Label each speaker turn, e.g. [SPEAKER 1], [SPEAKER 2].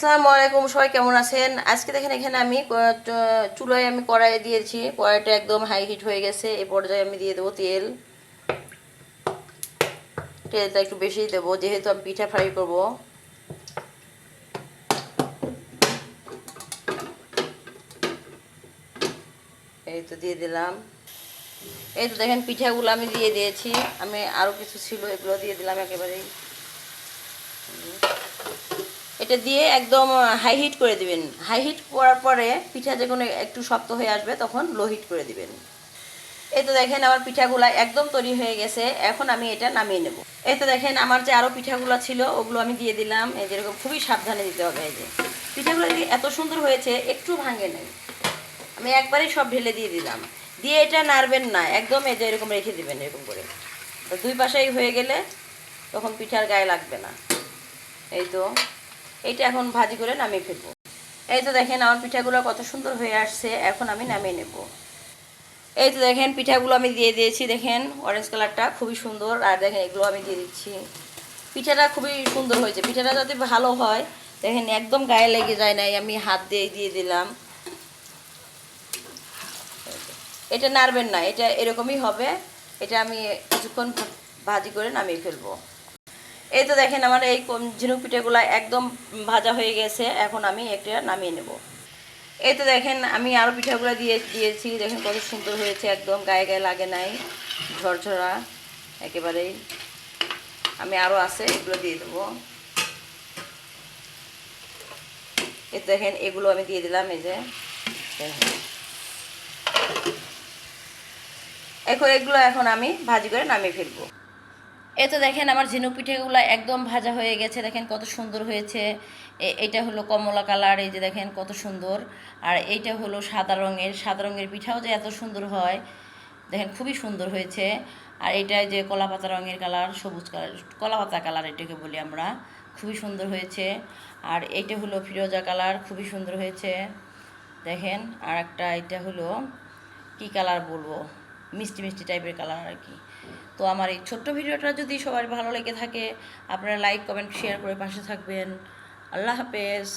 [SPEAKER 1] আসসালামু আলাইকুম, সবাই কেমন আছেন? আজকে দেখেন এখানে আমি চুলায় আমি কড়াই দিয়েছি। কড়াইটা একদম হাই হিট হয়ে গেছে। এই পর্যায়ে আমি দিয়ে দেবো তেল। তেলটা একটু বেশিই দেবো যেহেতু আমি পিঠা ফ্রাই করব। এই তো দিয়ে দিলাম। এই তো দেখেন পিঠাগুলো আমি দিয়ে দিয়েছি। আমি আরও কিছু ছিল এগুলো দিয়ে দিলাম একেবারেই। এটা দিয়ে একদম হাই হিট করে দিবেন। হাই হিট করার পরে পিঠা যখন একটু শক্ত হয়ে আসবে তখন লো হিট করে দিবেন। এই তো দেখেন আমার পিঠাগুলা একদম তৈরি হয়ে গেছে। এখন আমি এটা নামিয়ে নেব। এই তো দেখেন আমার যে আরও পিঠাগুলো ছিল ওগুলো আমি দিয়ে দিলাম। এই যেরকম খুবই সাবধানে দিতে হবে। এই যে পিঠাগুলো এত সুন্দর হয়েছে, একটু ভাঙে নাই। আমি একবারেই সব ঢেলে দিয়ে দিলাম। দিয়ে এটা নাড়বেন না, একদম এই যে এরকম রেখে দিবেন এরকম করে। তো দুই পাশেই হয়ে গেলে তখন পিঠার গায়ে লাগবে না। এই তো এইটা এখন ভাজি করে নামিয়ে ফেলবো। এই তো দেখেন আমার পিঠাগুলো কত সুন্দর হয়ে আসছে। এখন আমি নামিয়ে নেব। এই তো দেখেন পিঠাগুলো আমি দিয়ে দিয়েছি। দেখেন অরেঞ্জ কালারটা খুবই সুন্দর। আর দেখেন এগুলো আমি দিয়ে দিচ্ছি। পিঠাটা খুবই সুন্দর হয়েছে। পিঠাটা যদি ভালো হয় দেখেন একদম গায়ে লেগে যায় নাই, আমি হাত দিয়ে দিলাম। এটা নাড়বেন না, এটা এরকমই হবে। এটা আমি কিছুক্ষণ ভাজি করে নামিয়ে ফেলবো। এই তো দেখেন আমার এই ঝিনুক পিঠাগুলো একদম ভাজা হয়ে গেছে। এখন আমি এটা নামিয়ে নেব। এই তো দেখেন আমি আরও পিঠাগুলো দিয়েছি। দেখেন কত সুন্দর হয়েছে, একদম গায়ে গায়ে লাগে নাই, ঝরঝরা একেবারেই। আমি আরও আছে এগুলো দিয়ে দেবো। এই দেখেন এগুলো আমি দিয়ে দিলাম। এই যে এগুলো এখন আমি ভাজি করে নামিয়ে ফেলবো। এই তো দেখেন আমার ঝিনুক পিঠেগুলো একদম ভাজা হয়ে গেছে। দেখেন কত সুন্দর হয়েছে। এইটা হলো কমলা কালার, এই যে দেখেন কত সুন্দর। আর এইটা হলো সাদা রঙের। সাদা রঙের পিঠাও যে এত সুন্দর হয় দেখেন, খুবই সুন্দর হয়েছে। আর এইটা যে কলা পাতা রঙের কালার, সবুজ কালার, কলা পাতা কালার এটাকে বলি আমরা, খুবই সুন্দর হয়েছে। আর এইটা হলো ফিরোজা কালার, খুবই সুন্দর হয়েছে। দেখেন আর একটা এটা হলো কি কালার বলবো, মিষ্টি মিষ্টি টাইপের কালার আর কি। তো আমার এই ছোট্ট ভিডিওটা যদি সবার ভালো লেগে থাকে আপনারা লাইক কমেন্ট শেয়ার করে পাশে থাকবেন। আল্লাহ হাফেজ।